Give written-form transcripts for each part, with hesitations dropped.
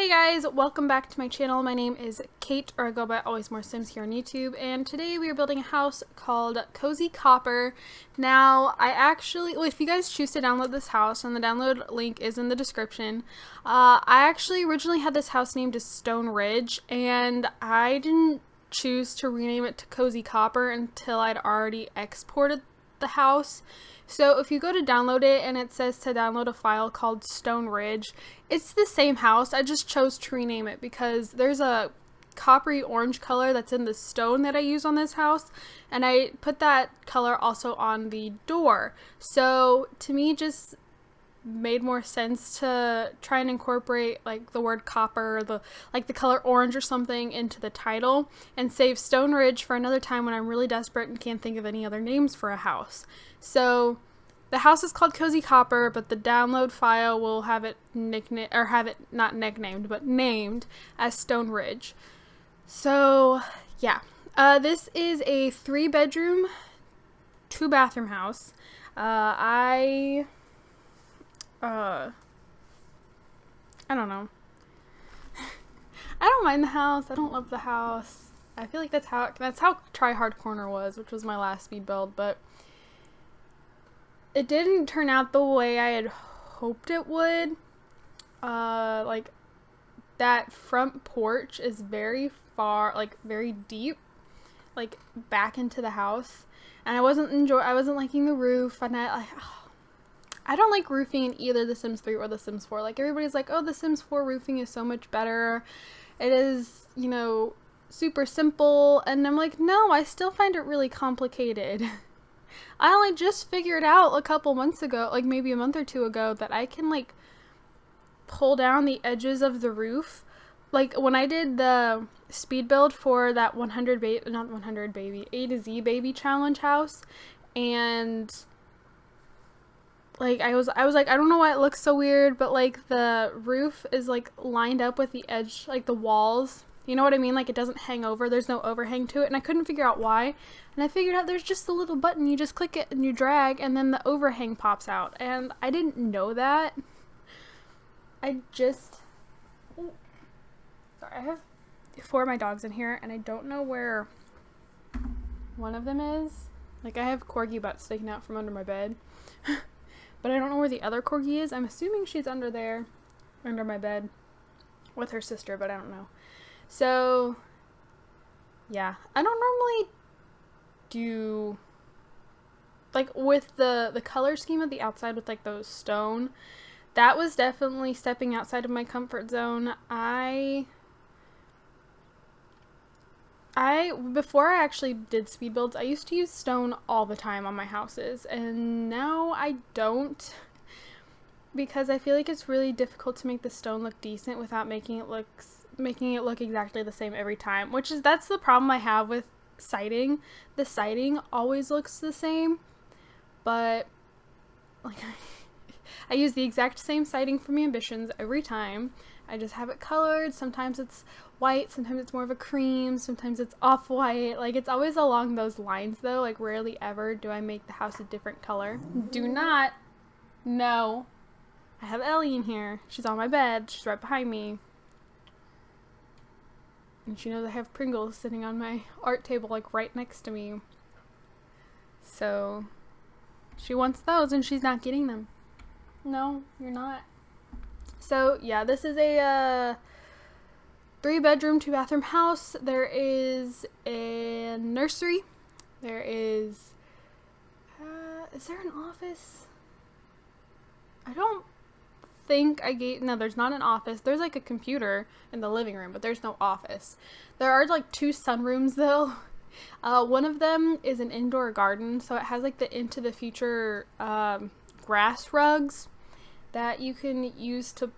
Hey guys, welcome back to my channel. My name is Kate, or I go by Always More Sims here on YouTube, and today we are building a house called Cozy Copper. Now, if you guys choose to download this house, and the download link is in the description, I actually originally had this house named as Stone Ridge, and I didn't choose to rename it to Cozy Copper until I'd already exported the house. So if you go to download it and it says to download a file called Stone Ridge, it's the same house. I just chose to rename it because there's a coppery orange color that's in the stone that I use on this house, and I put that color also on the door. So to me, it just made more sense to try and incorporate like the word copper, the color orange or something into the title, and save Stone Ridge for another time when I'm really desperate and can't think of any other names for a house. So the house is called Cozy Copper, but the download file will have it named as Stone Ridge. So yeah, this is a 3-bedroom, 2-bathroom house. I don't know. I don't mind the house. I don't love the house. I feel like that's how Try Hard Corner was, which was my last speed build, but it didn't turn out the way I had hoped it would. Like, that front porch is very far, very deep, back into the house, and I wasn't liking the roof, and I don't like roofing in either The Sims 3 or The Sims 4. Like, everybody's like, oh, The Sims 4 roofing is so much better. It is, super simple. And I'm like, no, I still find it really complicated. I only just figured out a couple months ago, like maybe a month or two ago, that I can, pull down the edges of the roof. Like, when I did the speed build for that A to Z baby challenge house, and I was like, I don't know why it looks so weird, but the roof is lined up with the edge, the walls. You know what I mean? It doesn't hang over. There's no overhang to it, and I couldn't figure out why. And I figured out there's just a little button. You just click it and you drag, and then the overhang pops out. And I didn't know that. Sorry, I have 4 of my dogs in here, and I don't know where one of them is. I have Corgi butt sticking out from under my bed. But I don't know where the other Corgi is. I'm assuming she's under there, under my bed, with her sister, but I don't know. So, yeah. I don't normally do, with the color scheme of the outside with, those stone. That was definitely stepping outside of my comfort zone. Before I actually did speed builds, I used to use stone all the time on my houses, and now I don't, because I feel like it's really difficult to make the stone look decent without making it look exactly the same every time, that's the problem I have with siding. The siding always looks the same, but I use the exact same siding from Ambitions every time. I just have it colored. Sometimes it's white, sometimes it's more of a cream, sometimes it's off-white. It's always along those lines, though. Rarely ever do I make the house a different color. Do not. No. I have Ellie in here. She's on my bed. She's right behind me. And she knows I have Pringles sitting on my art table, right next to me. So, she wants those, and she's not getting them. No, you're not. So, yeah, this is a 3-bedroom, 2-bathroom house. There is a nursery. There is there an office? I don't think no, there's not an office. There's a computer in the living room, but there's no office. There are 2 sunrooms, though. One of them is an indoor garden, so it has the Into the Future grass rugs that you can use to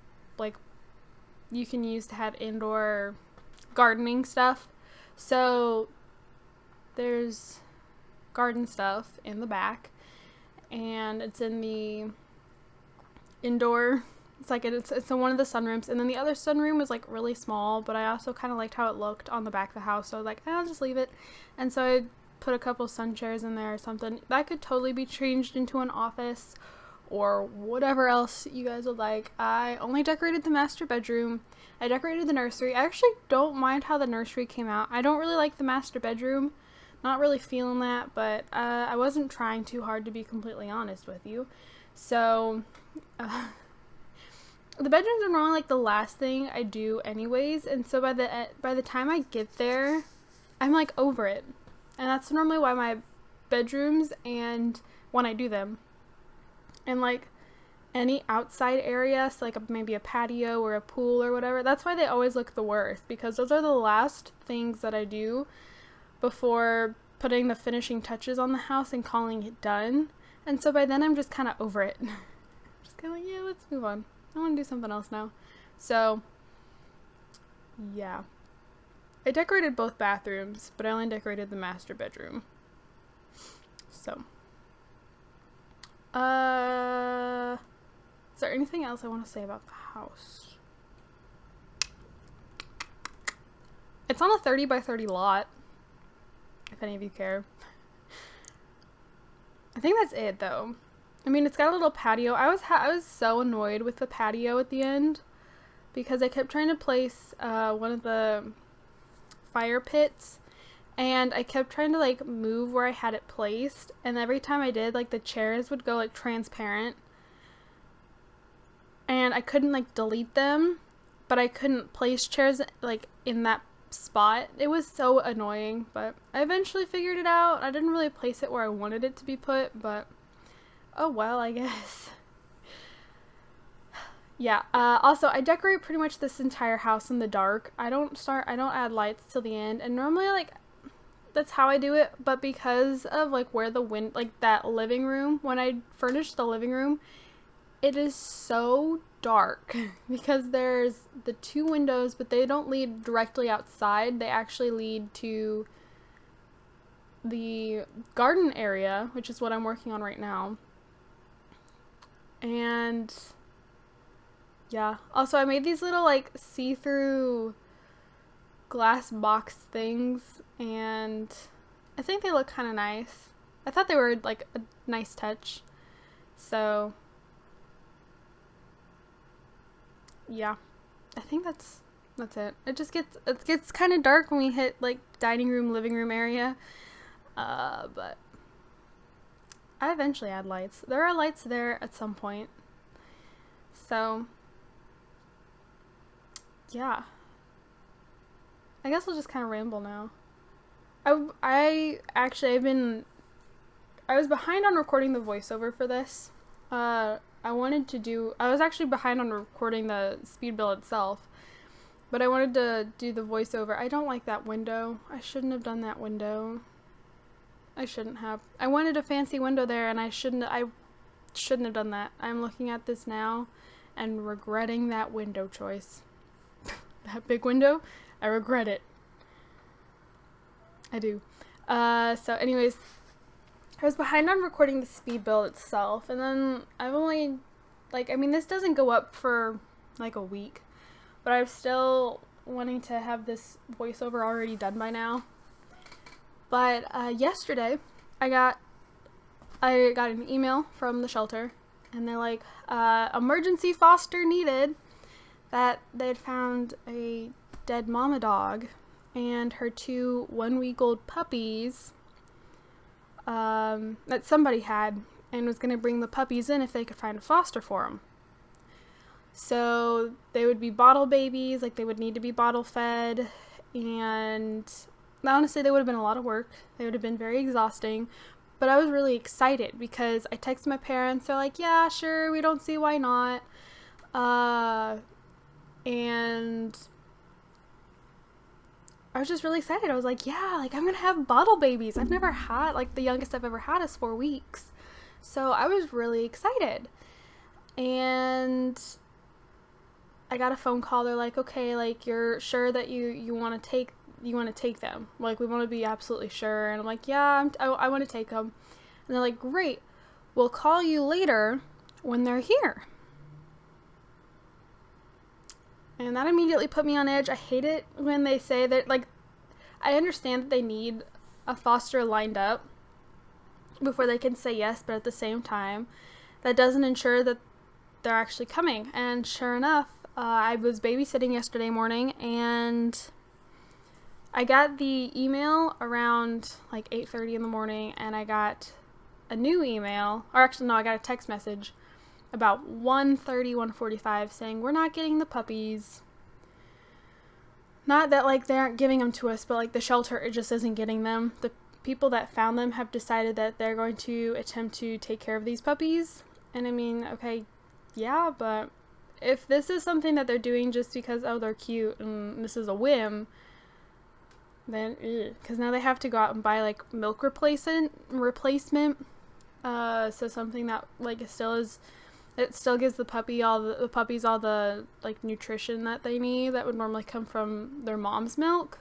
have indoor gardening stuff. So there's garden stuff in the back, and it's in the indoor. It's in one of the sunrooms, and then the other sunroom was really small, but I also kind of liked how it looked on the back of the house, so I was I'll just leave it. And so I put a couple sun chairs in there or something. That could totally be changed into an office, or whatever else you guys would like. I only decorated the master bedroom. I decorated the nursery. I actually don't mind how the nursery came out. I don't really like the master bedroom. Not really feeling that, but I wasn't trying too hard, to be completely honest with you. So, the bedrooms are normally like the last thing I do anyways, and so by the time I get there, I'm like over it. And that's normally why my bedrooms, and when I do them, and like any outside area, so like maybe a patio or a pool or whatever, that's why they always look the worst, because those are the last things that I do before putting the finishing touches on the house and calling it done. And so by then I'm just kind of over it. Just kind of like, yeah, let's move on. I want to do something else now. So, yeah. I decorated both bathrooms, but I only decorated the master bedroom. So, is there anything else I want to say about the house? It's on a 30 by 30 lot, if any of you care. I think that's it, though. I mean, it's got a little patio. I was so annoyed with the patio at the end, because I kept trying to place one of the fire pits, and I kept trying to like move where I had it placed, and every time I did, like the chairs would go like transparent, and I couldn't like delete them, but I couldn't place chairs like in that spot. It was so annoying, but I eventually figured it out. I didn't really place it where I wanted it to be put, but oh well, I guess. Yeah, also I decorate pretty much this entire house in the dark. I don't add lights till the end, and normally like that's how I do it, but because of like where the like that living room, when I furnished the living room, it is so dark because there's the two windows, but they don't lead directly outside. They actually lead to the garden area, which is what I'm working on right now. And yeah, also I made these little like see-through glass box things, and I think they look kind of nice. I thought they were like a nice touch. So yeah, I think that's it. It gets kind of dark when we hit like dining room, living room area, but I eventually add lights. There are lights there at some point. So yeah, I guess I'll just kind of ramble now. I was behind on recording the voiceover for this. I was actually behind on recording the speed build itself, but I wanted to do the voiceover. I don't like that window. I shouldn't have done that window. I shouldn't have. I wanted a fancy window there, and I shouldn't have done that. I'm looking at this now and regretting that window choice. That big window, I regret it. I do. So anyways, I was behind on recording the speed build itself, and then I've only, like, I mean, this doesn't go up for like a week, but I'm still wanting to have this voiceover already done by now. But yesterday, I got an email from the shelter, and they're like, emergency foster needed, that they'd found a dead mama dog and her 2 1-week-old puppies that somebody had, and was going to bring the puppies in if they could find a foster for them. So they would be bottle babies, like they would need to be bottle fed, and honestly they would have been a lot of work. They would have been very exhausting, but I was really excited because I texted my parents. They're like, yeah, sure, we don't see why not. And I was just really excited. I was like, yeah, like I'm gonna have bottle babies. I've never had, like, the youngest I've ever had is 4 weeks. So I was really excited. And I got a phone call. They're like, okay, like, you're sure that you want to take them? Like, we want to be absolutely sure. And I'm like, yeah, I want to take them. And they're like, great, we'll call you later when they're here. And that immediately put me on edge. I hate it when they say that, like, I understand that they need a foster lined up before they can say yes, but at the same time, that doesn't ensure that they're actually coming. And sure enough, I was babysitting yesterday morning, and I got the email around like 8:30 in the morning, and I got a new email, or actually no, I got a text message about 1:30, 1:45 saying, we're not getting the puppies. Not that like they aren't giving them to us, but like the shelter, it just isn't getting them. The people that found them have decided that they're going to attempt to take care of these puppies. And I mean, okay, yeah, but if this is something that they're doing just because, oh, they're cute and this is a whim, then, because now they have to go out and buy like milk replacement, so something that like it still gives the puppies all the like nutrition that they need that would normally come from their mom's milk,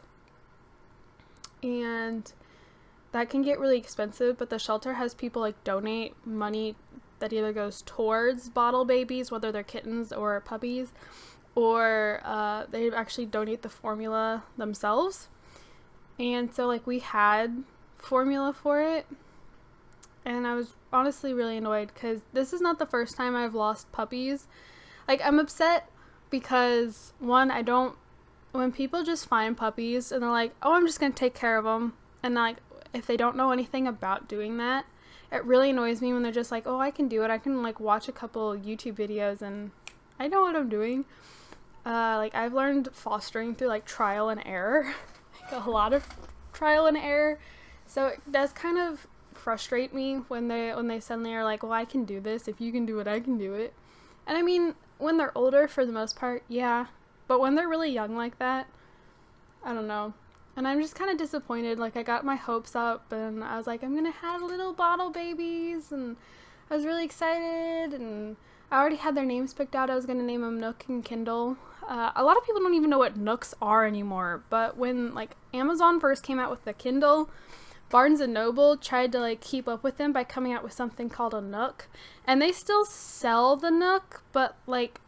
and that can get really expensive. But the shelter has people like donate money that either goes towards bottle babies, whether they're kittens or puppies, or they actually donate the formula themselves. And so like we had formula for it, and I was honestly really annoyed because this is not the first time I've lost puppies. Like, I'm upset because, one, when people just find puppies and they're like, oh, I'm just gonna take care of them, and like if they don't know anything about doing that, it really annoys me when they're just like, oh, I can do it. I can like watch a couple YouTube videos and I know what I'm doing. Like, I've learned fostering through like trial and error. A lot of trial and error, so it does kind of frustrate me when they suddenly are like, well, I can do this. If you can do it, I can do it. And I mean, when they're older, for the most part, yeah, but when they're really young like that, I don't know. And I'm just kind of disappointed. Like, I got my hopes up and I was like, I'm gonna have little bottle babies, and I was really excited, and I already had their names picked out. I was gonna name them Nook and Kindle. A lot of people don't even know what Nooks are anymore, but when like Amazon first came out with the Kindle, Barnes & Noble tried to like keep up with them by coming out with something called a Nook, and they still sell the Nook, but like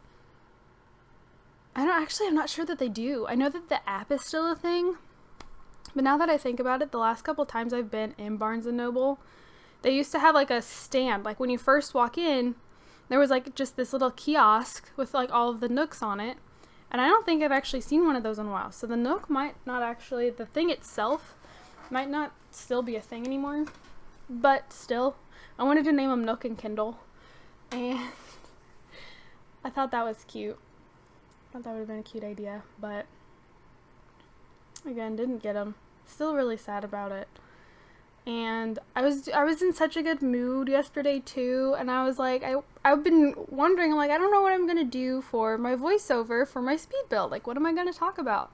I'm not sure that they do. I know that the app is still a thing, but now that I think about it, the last couple times I've been in Barnes & Noble, they used to have like a stand, like when you first walk in, there was like just this little kiosk with like all of the Nooks on it. And I don't think I've actually seen one of those in a while. So the Nook might not actually, the thing itself might not still be a thing anymore. But still, I wanted to name them Nook and Kindle. And I thought that was cute. I thought that would have been a cute idea. But again, didn't get them. Still really sad about it. And I was in such a good mood yesterday too, and I was like, I've been wondering, I'm like, I don't know what I'm gonna do for my voiceover for my speed build. Like, what am I gonna talk about?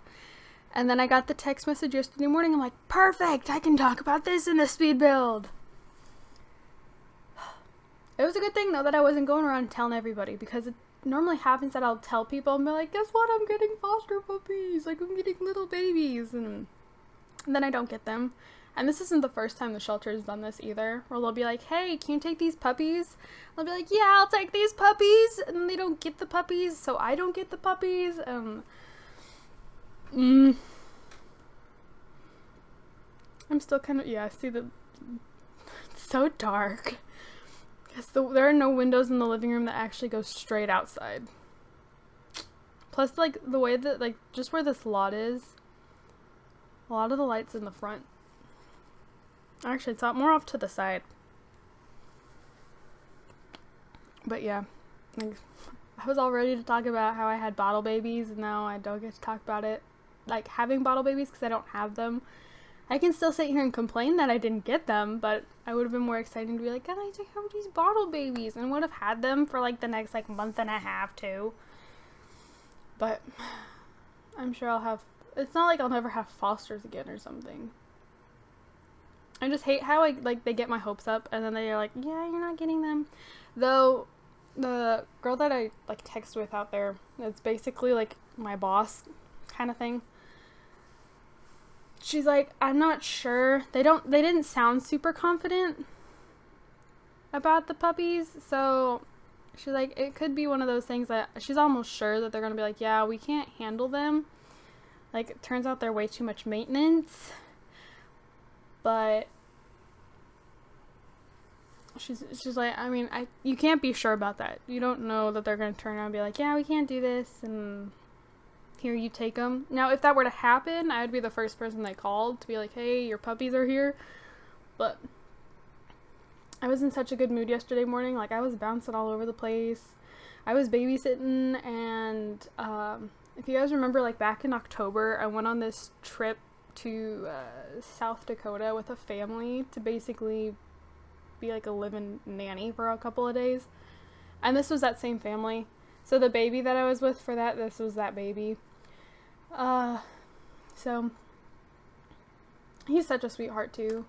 And then I got the text message yesterday morning. I'm like, perfect, I can talk about this in the speed build. It was a good thing though that I wasn't going around telling everybody, because it normally happens that I'll tell people and be like, guess what, I'm getting foster puppies, like I'm getting little babies, and then I don't get them. And this isn't the first time the shelter has done this either, where they'll be like, hey, can you take these puppies? I'll be like, yeah, I'll take these puppies. And then they don't get the puppies, so I don't get the puppies. I'm still kind of, yeah, see the, it's so dark. Yes, there are no windows in the living room that actually go straight outside. Plus, like, the way that, like, just where this lot is, a lot of the light's in the front. Actually, it's more off to the side. But yeah, like, I was all ready to talk about how I had bottle babies, and now I don't get to talk about it, like having bottle babies, because I don't have them. I can still sit here and complain that I didn't get them, but I would have been more excited to be like, God, I take care of these bottle babies, and would have had them for like the next like month and a half too. But I'm sure I'll have, it's not like I'll never have fosters again or something. I just hate how they get my hopes up and then they're like, yeah, you're not getting them. Though the girl that I like text with out there, it's basically like my boss kind of thing. She's like, I'm not sure. They didn't sound super confident about the puppies. So she's like, it could be one of those things that she's almost sure that they're going to be like, yeah, we can't handle them. Like, it turns out they're way too much maintenance. But she's like, I mean, you can't be sure about that. You don't know that they're going to turn around and be like, yeah, we can't do this, and here, you take them. Now, if that were to happen, I would be the first person they called to be like, hey, your puppies are here. But I was in such a good mood yesterday morning. Like, I was bouncing all over the place. I was babysitting, and if you guys remember, like, back in October, I went on this trip to South Dakota with a family to basically be like a live-in nanny for a couple of days. And this was that same family. So the baby that I was with for that, this was that baby. So he's such a sweetheart too.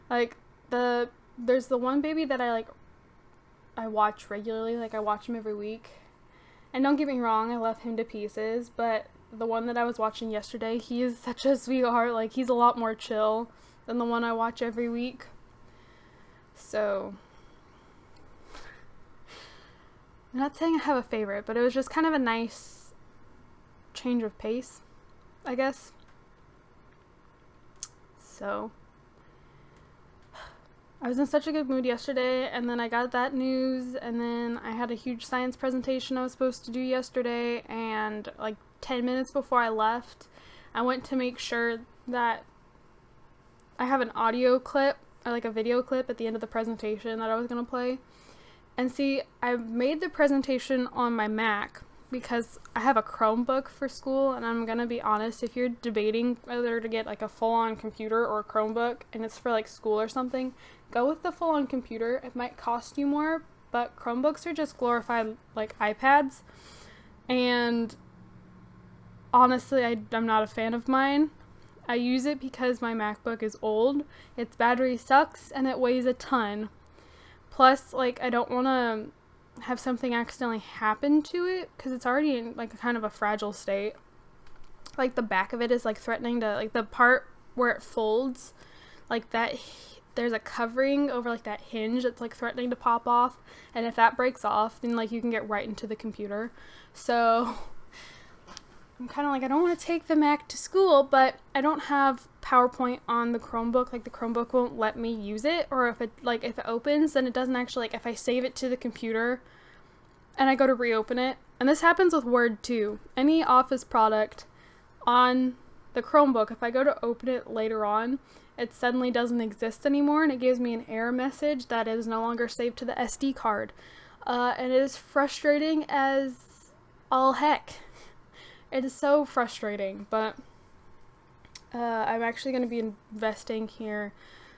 Like, there's the one baby that I watch regularly. Like, I watch him every week. And don't get me wrong, I love him to pieces, but the one that I was watching yesterday, he is such a sweetheart. Like, he's a lot more chill than the one I watch every week. So, I'm not saying I have a favorite, but it was just kind of a nice change of pace, I guess. So, I was in such a good mood yesterday, and then I got that news, and then I had a huge science presentation I was supposed to do yesterday, and like 10 minutes before I left, I went to make sure that I have an audio clip, or like a video clip at the end of the presentation that I was going to play. And see, I made the presentation on my Mac because I have a Chromebook for school, and I'm going to be honest, if you're debating whether to get like a full-on computer or a Chromebook, and it's for like school or something, go with the full-on computer. It might cost you more, but Chromebooks are just glorified like iPads, and honestly, I'm not a fan of mine. I use it because my MacBook is old, its battery sucks, and it weighs a ton. Plus, like, I don't want to have something accidentally happen to it, because it's already in, like, a kind of a fragile state. Like, the back of it is, like, threatening to, like, the part where it folds, like, that, there's a covering over, like, that hinge that's, like, threatening to pop off, and if that breaks off, then, like, you can get right into the computer. So, I'm kind of like, I don't want to take the Mac to school, but I don't have PowerPoint on the Chromebook. Like, the Chromebook won't let me use it, or if it opens, then it doesn't actually, like, if I save it to the computer and I go to reopen it, and this happens with Word too. Any Office product on the Chromebook, if I go to open it later on, it suddenly doesn't exist anymore, and it gives me an error message that it is no longer saved to the SD card. And it is frustrating as all heck. It is so frustrating, but I'm actually going to be investing here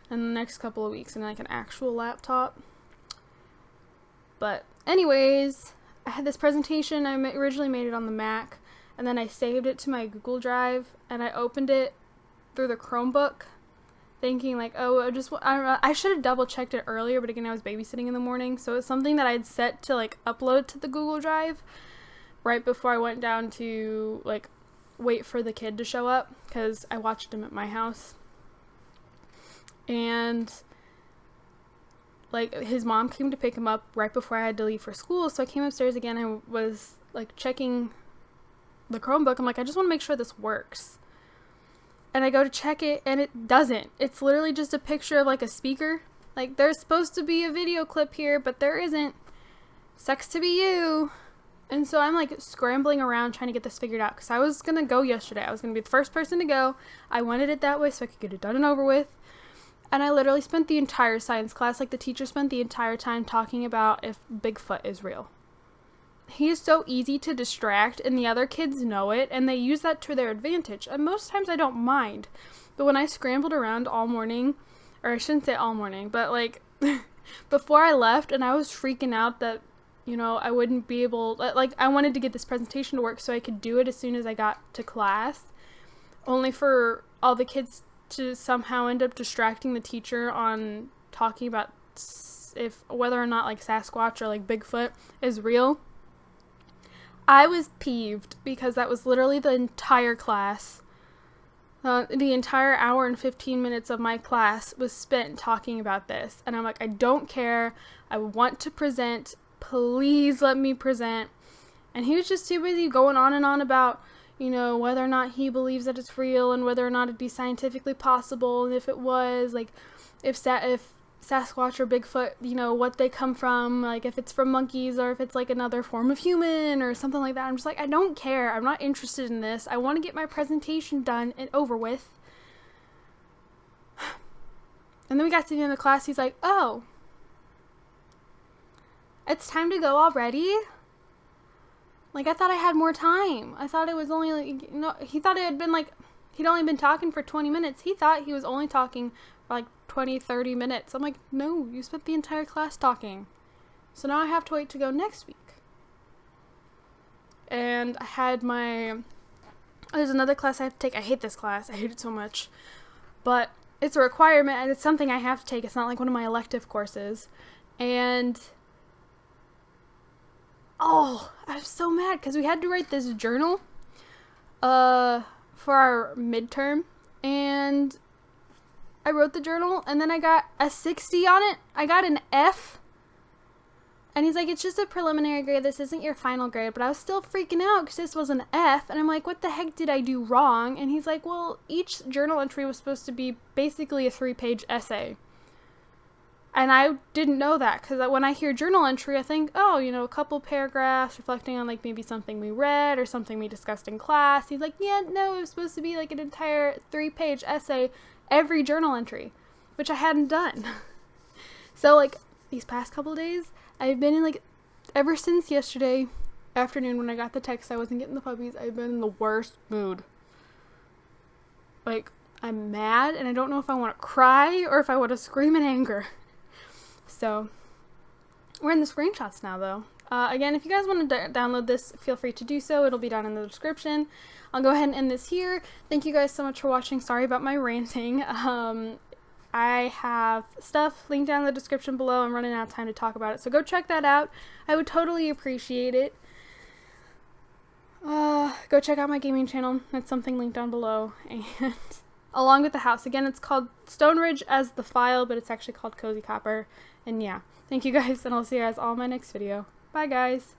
in the next couple of weeks in like an actual laptop. But anyways, I had this presentation. I originally made it on the Mac, and then I saved it to my Google Drive, and I opened it through the Chromebook, thinking like, oh, I should have double checked it earlier, but again, I was babysitting in the morning, so it's something that I'd set to like upload to the Google Drive right before I went down to like wait for the kid to show up, because I watched him at my house, and like his mom came to pick him up right before I had to leave for school. So I came upstairs again. I was like checking the Chromebook. I'm like, I just want to make sure this works, and I go to check it, and it doesn't. It's literally just a picture of like a speaker. Like, there's supposed to be a video clip here, but there isn't. Sucks to be you. And so I'm like scrambling around trying to get this figured out, because I was going to go yesterday. I was going to be the first person to go. I wanted it that way so I could get it done and over with. And I literally spent the entire science class, like the teacher spent the entire time talking about if Bigfoot is real. He is so easy to distract, and the other kids know it, and they use that to their advantage. And most times I don't mind. But when I scrambled around all morning, or I shouldn't say all morning, but like before I left, and I was freaking out that, you know, I wouldn't be able, like, I wanted to get this presentation to work so I could do it as soon as I got to class, only for all the kids to somehow end up distracting the teacher on talking about whether or not, like, Sasquatch or, like, Bigfoot is real. I was peeved, because that was literally the entire class. The entire hour and 15 minutes of my class was spent talking about this, and I'm like, I don't care, I want to present, please let me present. And he was just too busy going on and on about, you know, whether or not he believes that it's real, and whether or not it'd be scientifically possible, and if it was, like, if Sasquatch or Bigfoot, you know, what they come from, like if it's from monkeys or if it's like another form of human or something like that. I'm just like, I don't care. I'm not interested in this. I want to get my presentation done and over with. And then we got to the end of the class. He's like, oh, it's time to go already? Like, I thought I had more time. I thought it was only like, you know, he thought it had been like, he'd only been talking for 20 minutes. He thought he was only talking for like 20, 30 minutes. I'm like, no, you spent the entire class talking. So now I have to wait to go next week. And I had there's another class I have to take. I hate this class. I hate it so much. But it's a requirement and it's something I have to take. It's not like one of my elective courses. And oh, I'm so mad because we had to write this journal for our midterm, and I wrote the journal and then I got a 60 on it. I got an F. And he's like, it's just a preliminary grade. This isn't your final grade. But I was still freaking out because this was an F. And I'm like, what the heck did I do wrong? And he's like, well, each journal entry was supposed to be basically a 3-page essay. And I didn't know that because when I hear journal entry, I think, oh, you know, a couple paragraphs reflecting on like maybe something we read or something we discussed in class. He's like, yeah, no, it was supposed to be like an entire 3-page essay every journal entry, which I hadn't done. So like these past couple days, I've been in like, ever since yesterday afternoon when I got the text I wasn't getting the puppies, I've been in the worst mood. Like, I'm mad and I don't know if I want to cry or if I want to scream in anger. So, we're in the screenshots now though. Again, if you guys want to download this, feel free to do so. It'll be down in the description. I'll go ahead and end this here. Thank you guys so much for watching. Sorry about my ranting. I have stuff linked down in the description below. I'm running out of time to talk about it, so go check that out. I would totally appreciate it. Go check out my gaming channel. That's something linked down below. And along with the house. Again, it's called Stone Ridge as the file, but it's actually called Cozy Copper. And yeah, thank you guys, and I'll see you guys all in my next video. Bye, guys.